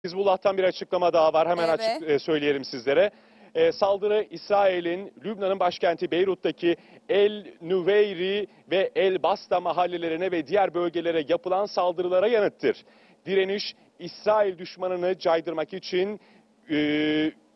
Hizbullah'tan bir açıklama daha var. Hemen Evet. söyleyelim sizlere. Saldırı İsrail'in Lübnan'ın başkenti Beyrut'taki El Nüveyri ve El Basta mahallelerine ve diğer bölgelere yapılan saldırılara yanıttır. Direniş İsrail düşmanını caydırmak için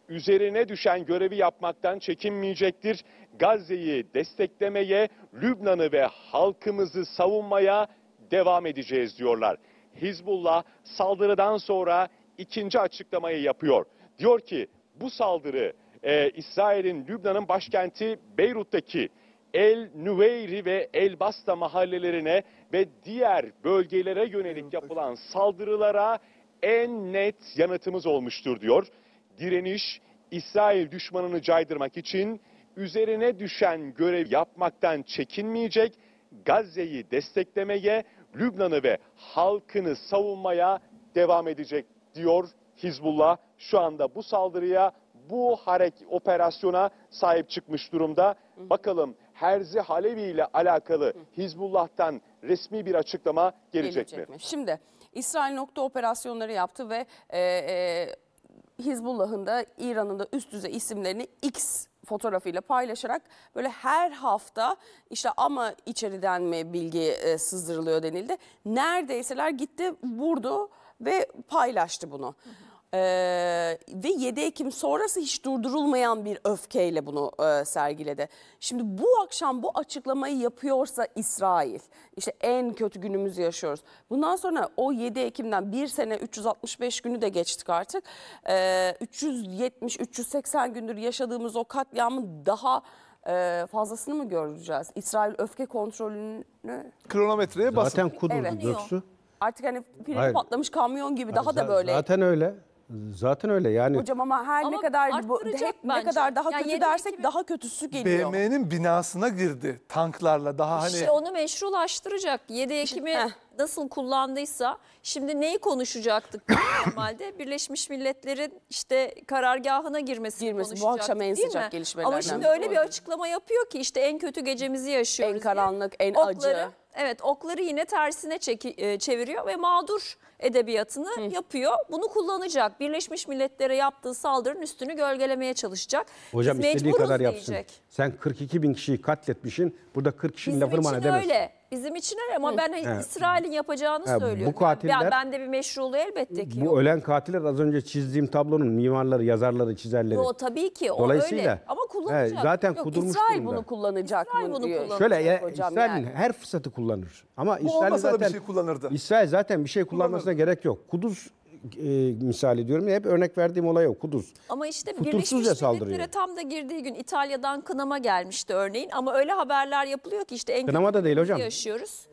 üzerine düşen görevi yapmaktan çekinmeyecektir. Gazze'yi desteklemeye, Lübnan'ı ve halkımızı savunmaya devam edeceğiz diyorlar. Hizbullah saldırıdan sonra ikinci açıklamayı yapıyor. Diyor ki bu saldırı İsrail'in Lübnan'ın başkenti Beyrut'taki El Nüveyri ve El Basta mahallelerine ve diğer bölgelere yönelik yapılan saldırılara en net yanıtımız olmuştur diyor. Direniş İsrail düşmanını caydırmak için üzerine düşen görev yapmaktan çekinmeyecek, Gazze'yi desteklemeye, Lübnan'ı ve halkını savunmaya devam edecek diyor Hizbullah. Şu anda bu saldırıya, bu operasyona sahip çıkmış durumda. Bakalım Herzi Halevi ile alakalı Hizbullah'tan resmi bir açıklama gelecek mi? Şimdi İsrail nokta operasyonları yaptı ve Hizbullah'ın da İran'ın da üst düzey isimlerini X fotoğrafıyla paylaşarak böyle her hafta işte ama içeriden mi bilgi sızdırılıyor denildi. Neredeyseler gitti, vurdu ve paylaştı bunu. Ve 7 Ekim sonrası hiç durdurulmayan bir öfkeyle bunu sergiledi. Şimdi bu akşam bu açıklamayı yapıyorsa İsrail, işte en kötü günümüzü yaşıyoruz. Bundan sonra o 7 Ekim'den bir sene 365 günü de geçtik artık. 370-380 gündür yaşadığımız o katliamın daha fazlasını mı göreceğiz? İsrail öfke kontrolünü... Kronometreye basın. Zaten kudurdu Evet. Göksu. Artık hani freni Hayır. patlamış kamyon gibi daha da böyle. Zaten öyle. Zaten öyle yani. Hocam ama Ama ne kadar arttıracak ne bence. kadar daha Ya kötü 7 dersek Ekim'i daha kötüsü geliyor. BM'nin binasına girdi tanklarla daha hani. İşte onu meşrulaştıracak. 7 Ekim'i nasıl kullandıysa şimdi neyi konuşacaktık normalde? Birleşmiş Milletler'in işte karargahına girmesi konuşacaktık, bu akşam en değil sıcak mi? gelişmelerden. Ama şimdi öyle bir açıklama yapıyor ki işte en kötü gecemizi yaşıyoruz. En karanlık, en okları, acı. Evet, okları yine tersine çeviriyor ve mağdur edebiyatını yapıyor. Bunu kullanacak. Birleşmiş Milletler'e yaptığı saldırının üstünü gölgelemeye çalışacak. Hocam Biz istediği mecburuz kadar yapsın. diyecek. Sen 42 bin kişiyi katletmişsin. Burada 40 kişinin Bizim lafını bana için demezsin. öyle. Bizim için öyle ama ben İsrail'in yapacağını Ha, söylüyorum. bu katiller- ben de bir meşruluğu elbette ki yok. Bu ölen katiller az önce çizdiğim tablonun mimarları, yazarları, çizerleri. O tabii ki o Dolayısıyla öyle ama kullanacak. zaten Yok, kudurmuş İsrail durumda. bunu kullanacak İsrail mı bunu diyor. kullanacak. Şöyle ya, hocam İsrail'in yani. her fırsatı kullanır. Ama Bu İsrail olmasa da zaten bir şey kullanırdı. İsrail zaten bir şey kullanmasına gerek yok. Kudüs misali diyorum ya, hep örnek verdiğim olay o, Kudüs. Ama işte Fütursuzca Birleşmiş saldırıyor. Milletler'e tam da girdiği gün İtalya'dan kınama gelmişti örneğin. Ama öyle haberler yapılıyor ki işte en Kınama kötü da değil günümüzü hocam. yaşıyoruz.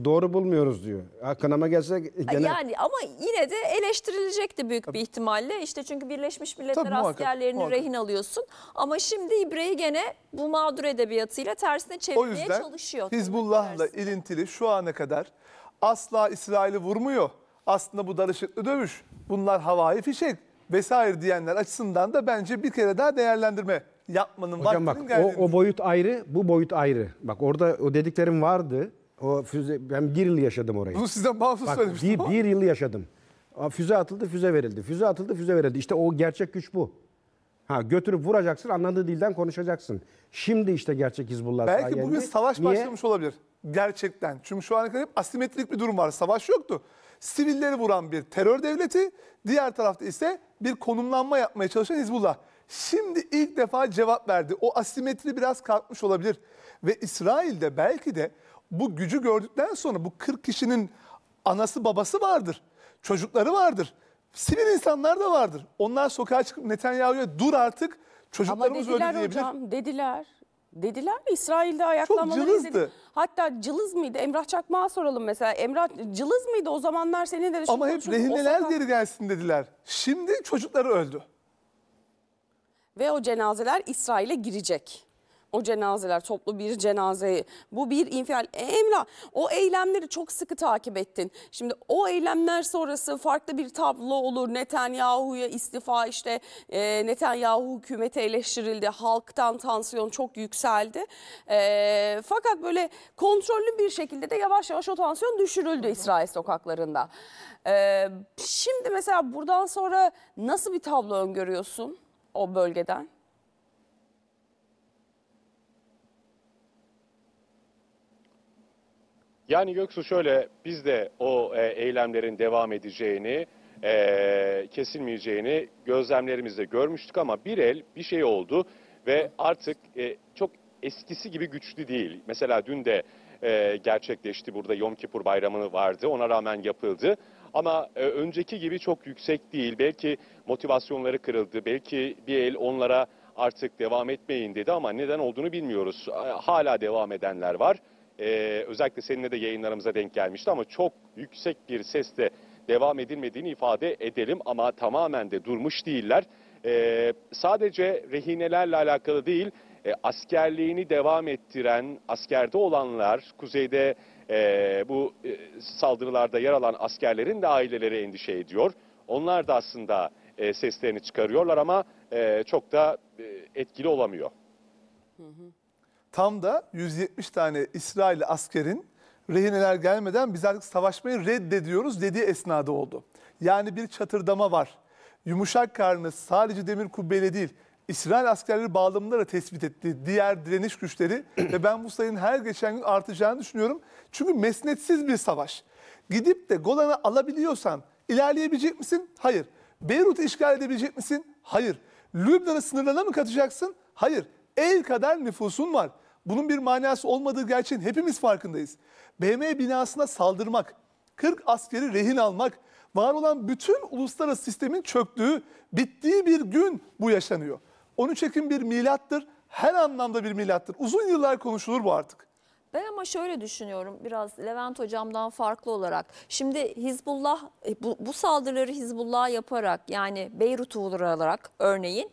Doğru bulmuyoruz diyor. Kınama gelse gene... Yani ama yine de eleştirilecekti büyük bir ihtimalle. İşte çünkü Birleşmiş Milletler Tabii, muhakkak, askerlerini muhakkak. rehin alıyorsun. Ama şimdi İbre'yi gene bu mağdur edebiyatıyla tersine O çevirmeye yüzden çalışıyor. Hizbullah'la ilintili şu ana kadar asla İsrail'i vurmuyor. Aslında bu darışıklı dövüş. Bunlar havai fişek vesaire diyenler açısından da bence bir kere daha değerlendirme yapmanın Hocam bak vaktinin geldiğini o boyut ayrı, bu boyut ayrı. Bak orada o dediklerim vardı. O füze, ben bir yıl yaşadım orayı. Bunu sizden bağımsız Bak söylemiştim. bir yıl yaşadım. Füze atıldı, füze verildi. Füze atıldı, füze verildi. İşte o gerçek güç bu. Ha, götürüp vuracaksın, anladığı dilden konuşacaksın. Şimdi işte gerçek Hizbullah Belki sayesinde. bugün savaş Niye? başlamış olabilir. Gerçekten. Çünkü şu ana kadar hep asimetrik bir durum var. Savaş yoktu. Sivilleri vuran bir terör devleti, diğer tarafta ise bir konumlanma yapmaya çalışan Hizbullah. Şimdi ilk defa cevap verdi. O asimetri biraz kalkmış olabilir. Ve İsrail'de belki de bu gücü gördükten sonra bu 40 kişinin anası babası vardır. Çocukları vardır. Sivil insanlar da vardır. Onlar sokağa çıkıp Netanyahu'ya dur artık Ama çocuklarımız öldü dediler diyebilir. hocam, dediler. Dediler mi İsrail'de ayaklanmaları cılızdı. izledik. Hatta cılız mıydı? Emrah Çakmak'a soralım mesela. Emrah cılız mıydı o zamanlar, senin de Ama hep rehineler geri gelsin dediler. Şimdi çocukları öldü. Ve o cenazeler İsrail'e girecek. O cenazeler, toplu bir cenaze, bu bir infial. Emrah, o eylemleri çok sıkı takip ettin. Şimdi o eylemler sonrası farklı bir tablo olur. Netanyahu'ya istifa, işte Netanyahu hükümeti eleştirildi. Halktan tansiyon çok yükseldi. Fakat böyle kontrollü bir şekilde de yavaş yavaş o tansiyon düşürüldü İsrail sokaklarında. Şimdi mesela buradan sonra nasıl bir tablo öngörüyorsun o bölgeden? Yani Göksu, şöyle, biz de o eylemlerin devam edeceğini, kesilmeyeceğini gözlemlerimizde görmüştük ama bir şey oldu ve artık çok eskisi gibi güçlü değil. Mesela dün de gerçekleşti, burada Yom Kipur bayramı vardı, ona rağmen yapıldı. Ama önceki gibi çok yüksek değil. Belki motivasyonları kırıldı, belki bir el onlara artık devam etmeyin dedi ama neden olduğunu bilmiyoruz. Hala devam edenler var. Özellikle seninle de yayınlarımıza denk gelmişti ama çok yüksek bir sesle devam edilmediğini ifade edelim ama tamamen de durmuş değiller. Sadece rehinelerle alakalı değil, askerliğini devam ettiren, askerde olanlar, kuzeyde bu saldırılarda yer alan askerlerin de aileleri endişe ediyor. Onlar da aslında seslerini çıkarıyorlar ama çok da etkili olamıyor. Tam da 170 tane İsrail askerin rehineler gelmeden biz artık savaşmayı reddediyoruz dediği esnada oldu. Yani bir çatırdama var. Yumuşak karnı sadece demir kubbeyle değil, İsrail askerleri bağlamında da tespit etti diğer direniş güçleri ve ben bu sayının her geçen gün artacağını düşünüyorum. Çünkü mesnetsiz bir savaş. Gidip de Golan'ı alabiliyorsan ilerleyebilecek misin? Hayır. Beyrut'u işgal edebilecek misin? Hayır. Lübnan'ı sınırlarına mı katacaksın? Hayır. El kadar nüfusun var. Bunun bir manası olmadığı gerçeğin hepimiz farkındayız. BM binasına saldırmak, 40 askeri rehin almak, var olan bütün uluslararası sistemin çöktüğü, bittiği bir gün bu yaşanıyor. 13 Ekim bir milattır, her anlamda bir milattır. Uzun yıllar konuşulur bu artık. Ben ama şöyle düşünüyorum, biraz Levent hocamdan farklı olarak. Şimdi Hizbullah bu saldırıları Hizbullah yaparak, yani Beyrut'u vurarak örneğin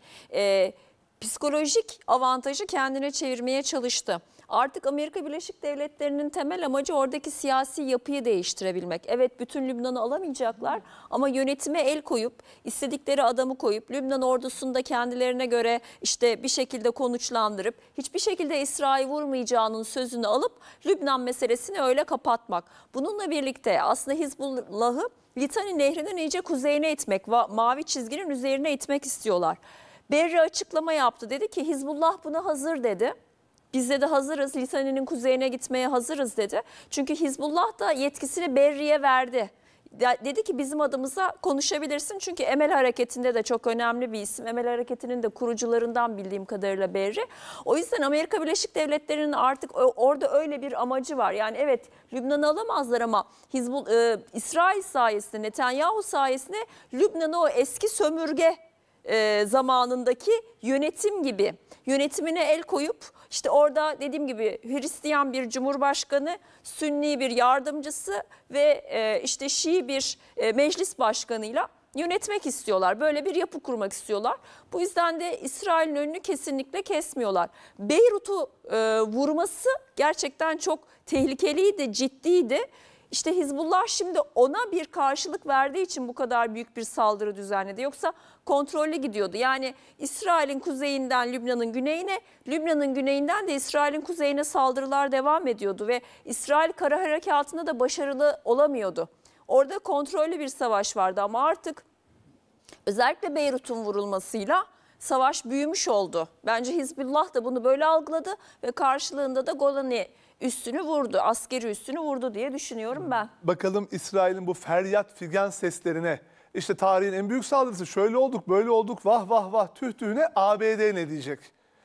psikolojik avantajı kendine çevirmeye çalıştı. Artık Amerika Birleşik Devletleri'nin temel amacı oradaki siyasi yapıyı değiştirebilmek. Evet, bütün Lübnan'ı alamayacaklar ama yönetime el koyup, istedikleri adamı koyup, Lübnan ordusunu da kendilerine göre işte bir şekilde konuşlandırıp, hiçbir şekilde İsrail vurmayacağının sözünü alıp Lübnan meselesini öyle kapatmak. Bununla birlikte aslında Hizbullah'ı Litani Nehri'nin iyice kuzeyine itmek, mavi çizginin üzerine itmek istiyorlar. Berri açıklama yaptı, dedi ki Hizbullah buna hazır dedi. Biz de hazırız, Litani'nin kuzeyine gitmeye hazırız dedi. Çünkü Hizbullah da yetkisini Berri'ye verdi. Dedi ki bizim adımıza konuşabilirsin. Çünkü Emel Hareketi'nde de çok önemli bir isim. Emel Hareketi'nin de kurucularından bildiğim kadarıyla Berri. O yüzden Amerika Birleşik Devletleri'nin artık orada öyle bir amacı var. Yani evet, Lübnan'ı alamazlar ama İsrail sayesinde, Netanyahu sayesinde Lübnan'ı o eski sömürge zamanındaki yönetim gibi yönetimine el koyup, işte orada dediğim gibi Hristiyan bir cumhurbaşkanı, Sünni bir yardımcısı ve işte Şii bir meclis başkanıyla yönetmek istiyorlar. Böyle bir yapı kurmak istiyorlar. Bu yüzden de İsrail'in önünü kesinlikle kesmiyorlar. Beyrut'u vurması gerçekten çok tehlikeliydi, ciddiydi. İşte Hizbullah şimdi ona bir karşılık verdiği için bu kadar büyük bir saldırı düzenledi. Yoksa kontrollü gidiyordu. Yani İsrail'in kuzeyinden Lübnan'ın güneyine, Lübnan'ın güneyinden de İsrail'in kuzeyine saldırılar devam ediyordu. Ve İsrail kara harekatında da başarılı olamıyordu. Orada kontrollü bir savaş vardı ama artık özellikle Beyrut'un vurulmasıyla savaş büyümüş oldu. Bence Hizbullah da bunu böyle algıladı ve karşılığında da Golani üstünü vurdu, askeri üstünü vurdu diye düşünüyorum ben. Bakalım İsrail'in bu feryat figan seslerine, işte tarihin en büyük saldırısı, şöyle olduk, böyle olduk, vah vah vah tüh tühüne ABD ne diyecek?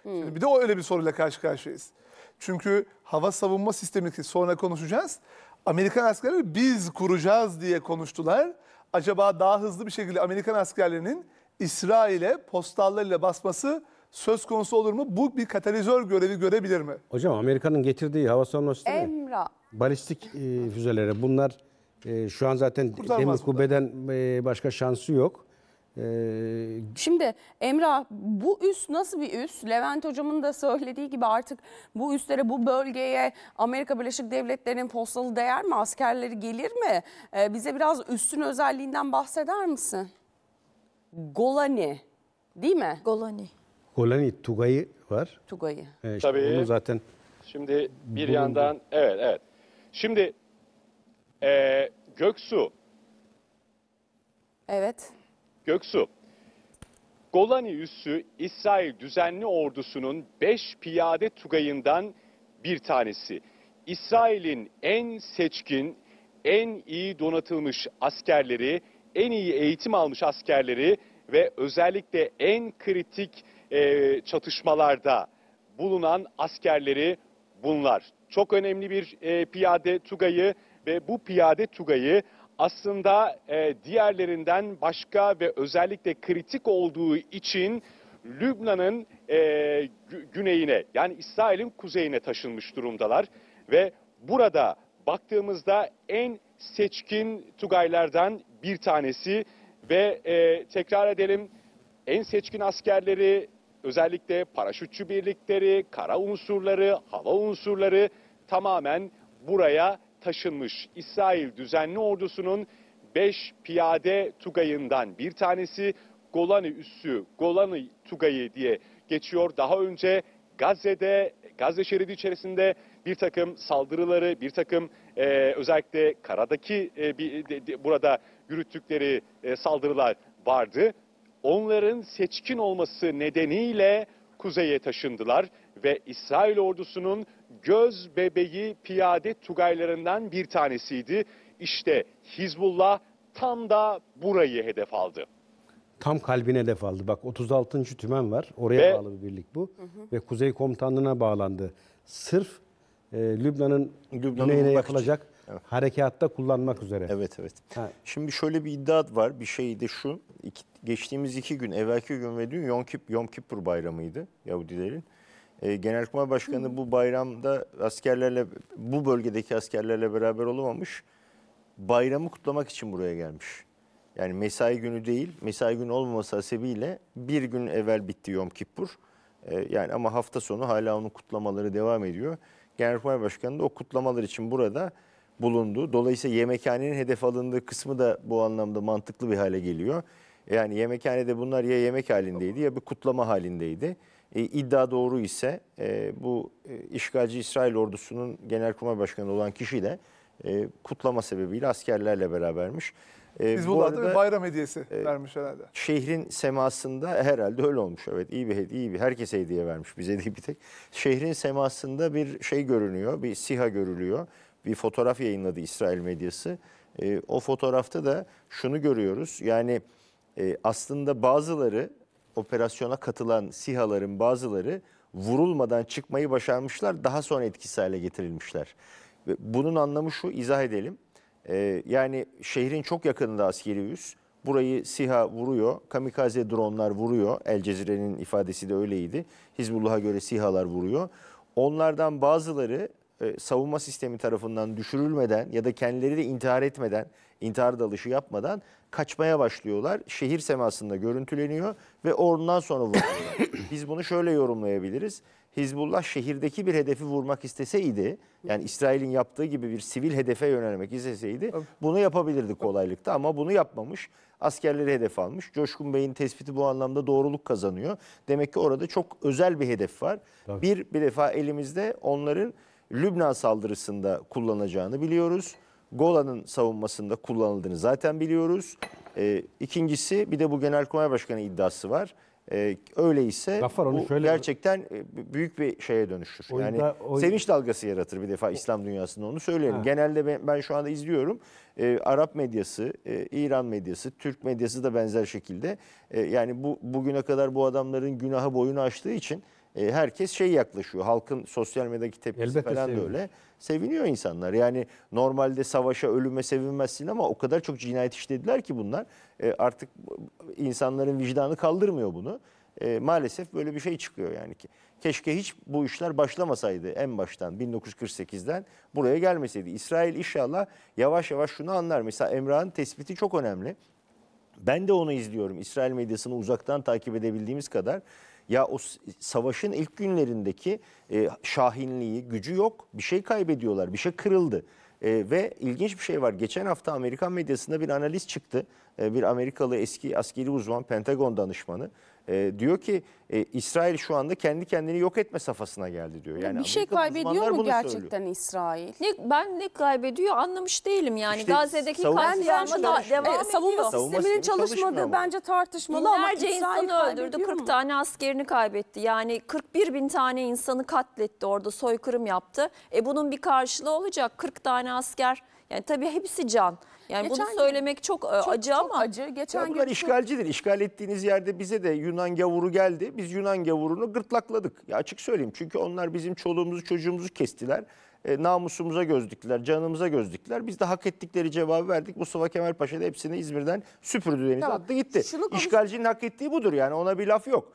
Şimdi bir de öyle bir soruyla karşı karşıyayız. Çünkü hava savunma sistemi, ki sonra konuşacağız, Amerikan askerleri biz kuracağız diye konuştular. Acaba daha hızlı bir şekilde Amerikan askerlerinin İsrail'e postallarıyla basması söz konusu olur mu? Bu bir katalizör görevi görebilir mi? Hocam, Amerika'nın getirdiği hava savunma sistemi, Emrah. balistik füzeleri, bunlar şu an zaten demir Kurtarmaz kubbeden başka şansı yok. Şimdi Emrah, bu üs nasıl bir üs? Levent hocamın da söylediği gibi artık bu üslere, bu bölgeye Amerika Birleşik Devletleri'nin postalı değer mi? Askerleri gelir mi? Bize biraz üssün özelliğinden bahseder misin? Golani değil mi? Golani. Tugay'ı var. Tugay'ı. İşte Tabii. onu zaten Şimdi bir yandan evet. Şimdi Göksu, Evet. Golani üssü İsrail düzenli ordusunun 5 piyade tugayından bir tanesi. İsrail'in en seçkin, en iyi donatılmış askerleri, en iyi eğitim almış askerleri ve özellikle en kritik çatışmalarda bulunan askerleri bunlar. Çok önemli bir piyade tugayı ve bu piyade tugayı aslında diğerlerinden başka ve özellikle kritik olduğu için Lübnan'ın güneyine, yani İsrail'in kuzeyine taşınmış durumdalar. Ve burada baktığımızda en seçkin tugaylardan bir tanesi ve tekrar edelim, en seçkin askerleri, özellikle paraşütçü birlikleri, kara unsurları, hava unsurları tamamen buraya taşınmış. İsrail düzenli ordusunun 5 piyade tugayından bir tanesi Golani üssü, Golani tugayı diye geçiyor. Daha önce Gazze şeridi içerisinde bir takım saldırıları, bir takım özellikle karadaki burada yürüttükleri saldırılar vardı. Onların seçkin olması nedeniyle kuzeye taşındılar ve İsrail ordusunun göz bebeği piyade tugaylarından bir tanesiydi. İşte Hizbullah tam da burayı hedef aldı. tam kalbine hedef aldı. Bak 36. Tümen var. Oraya bağlı bir birlik bu. Ve Kuzey Komutanlığı'na bağlandı. Sırf Lübnan'ın güneyine yapılacak harekatta kullanmak üzere. Evet. Ha. Şimdi şöyle bir iddia var. Bir şey de şu. Geçtiğimiz 2 gün, evvelki gün ve dün Yom Kippur bayramıydı Yahudilerin. Genelkurmay Başkanı bu bayramda bu bölgedeki askerlerle beraber olamamış. Bayramı kutlamak için buraya gelmiş. Yani mesai günü değil, mesai günü olmaması hasebiyle bir gün evvel bitti Yom Kippur. Yani ama hafta sonu hala onun kutlamaları devam ediyor. Genelkurmay Başkanı da o kutlamalar için burada bulundu. Dolayısıyla yemekhanenin hedef alındığı kısmı da bu anlamda mantıklı bir hale geliyor. Yani yemekhanede bunlar ya yemek halindeydi ya bir kutlama halindeydi. İddia doğru ise bu işgalci İsrail ordusunun Genelkurmay Başkanı olan kişi de kutlama sebebiyle askerlerle berabermiş. Hizbullah'da bir bayram hediyesi vermiş herhalde. Şehrin semasında herhalde öyle olmuş. Evet, iyi bir herkese hediye vermiş, bize değil bir tek. Şehrin semasında bir şey görünüyor, bir SİHA görülüyor. Bir fotoğraf yayınladı İsrail medyası. O fotoğrafta da şunu görüyoruz. Yani aslında bazıları, operasyona katılan SİHA'ların bazıları vurulmadan çıkmayı başarmışlar. Daha sonra etkisiz hale getirilmişler. Ve bunun anlamı şu, izah edelim. Yani şehrin çok yakınında askeri üs. Burayı SİHA vuruyor. Kamikaze dronlar vuruyor. El Cezire'nin ifadesi de öyleydi. Hizbullah'a göre SİHA'lar vuruyor. Onlardan bazıları savunma sistemi tarafından düşürülmeden ya da kendileri de intihar etmeden, intihar dalışı yapmadan kaçmaya başlıyorlar. Şehir semasında görüntüleniyor ve ondan sonra vuruyorlar. Biz bunu şöyle yorumlayabiliriz. Hizbullah şehirdeki bir hedefi vurmak isteseydi, yani İsrail'in yaptığı gibi bir sivil hedefe yönelmek isteseydi bunu yapabilirdi kolaylıkla ama bunu yapmamış. Askerleri hedef almış. Coşkun Bey'in tespiti bu anlamda doğruluk kazanıyor. Demek ki orada çok özel bir hedef var. Tabii. Bir defa elimizde onların Lübnan saldırısında kullanacağını biliyoruz. Golan'ın savunmasında kullanıldığını zaten biliyoruz. İkincisi bir de bu Genelkurmay Başkanı iddiası var. Öyleyse bu gerçekten büyük bir şeye dönüşür. Yani sevinç dalgası yaratır bir defa İslam dünyasında, onu söyleyelim. Genelde ben şu anda izliyorum. Arap medyası, İran medyası, Türk medyası da benzer şekilde. Yani bugüne kadar bu adamların günahı boyunu aştığı için herkes yaklaşıyor. Halkın sosyal medyadaki tepkisi elbette falan da öyle. Seviniyor insanlar. Yani normalde savaşa, ölüme sevinmezsin ama o kadar çok cinayet işlediler ki bunlar. Artık insanların vicdanı kaldırmıyor bunu. Maalesef böyle bir şey çıkıyor yani. Keşke hiç bu işler başlamasaydı en baştan 1948'den buraya gelmeseydi. İsrail inşallah yavaş yavaş şunu anlar. Mesela Emrah'ın tespiti çok önemli. Ben de onu izliyorum. İsrail medyasını uzaktan takip edebildiğimiz kadar. Ya o savaşın ilk günlerindeki şahinliği, gücü yok. Bir şey kaybediyorlar, bir şey kırıldı. Ve ilginç bir şey var. Geçen hafta Amerikan medyasında bir analiz çıktı. Bir Amerikalı eski askeri uzman, Pentagon danışmanı. Diyor ki İsrail şu anda kendi kendini yok etme safhasına geldi diyor. Yani bir şey Amerikalı kaybediyor uzmanlar mu bunu gerçekten söylüyor. İsrail? Ben ne kaybediyor anlamış değilim yani. İşte Gazze'deki savunma katliamı sistemi da çalışmıyor. devam Savunma ediyor. Savunma sisteminin sistemi çalışmıyor çalışmadığı ama. bence tartışmalı ama Binlerce İsrail insanı öldürdü, kaybediyor 40 mu? tane askerini kaybetti. Yani 41 bin tane insanı katletti, orada soykırım yaptı. Bunun bir karşılığı olacak, 40 tane asker. Yani tabii hepsi can. Yani Geçen bunu gün- söylemek çok acı Çok ama acı. Geçen Ya gün bunlar işgalcidir. İşgal ettiğiniz yerde bize de Yunan gavuru geldi. Biz Yunan gavurunu gırtlakladık. Ya açık söyleyeyim. Çünkü onlar bizim çoluğumuzu çocuğumuzu kestiler. Namusumuza göz diktiler, canımıza göz diktiler. Biz de hak ettikleri cevabı verdik. Mustafa Kemal Paşa da hepsini İzmir'den süpürdü denize Tamam. attı gitti. Şunu konuş- İşgalcinin hak ettiği budur yani ona bir laf yok.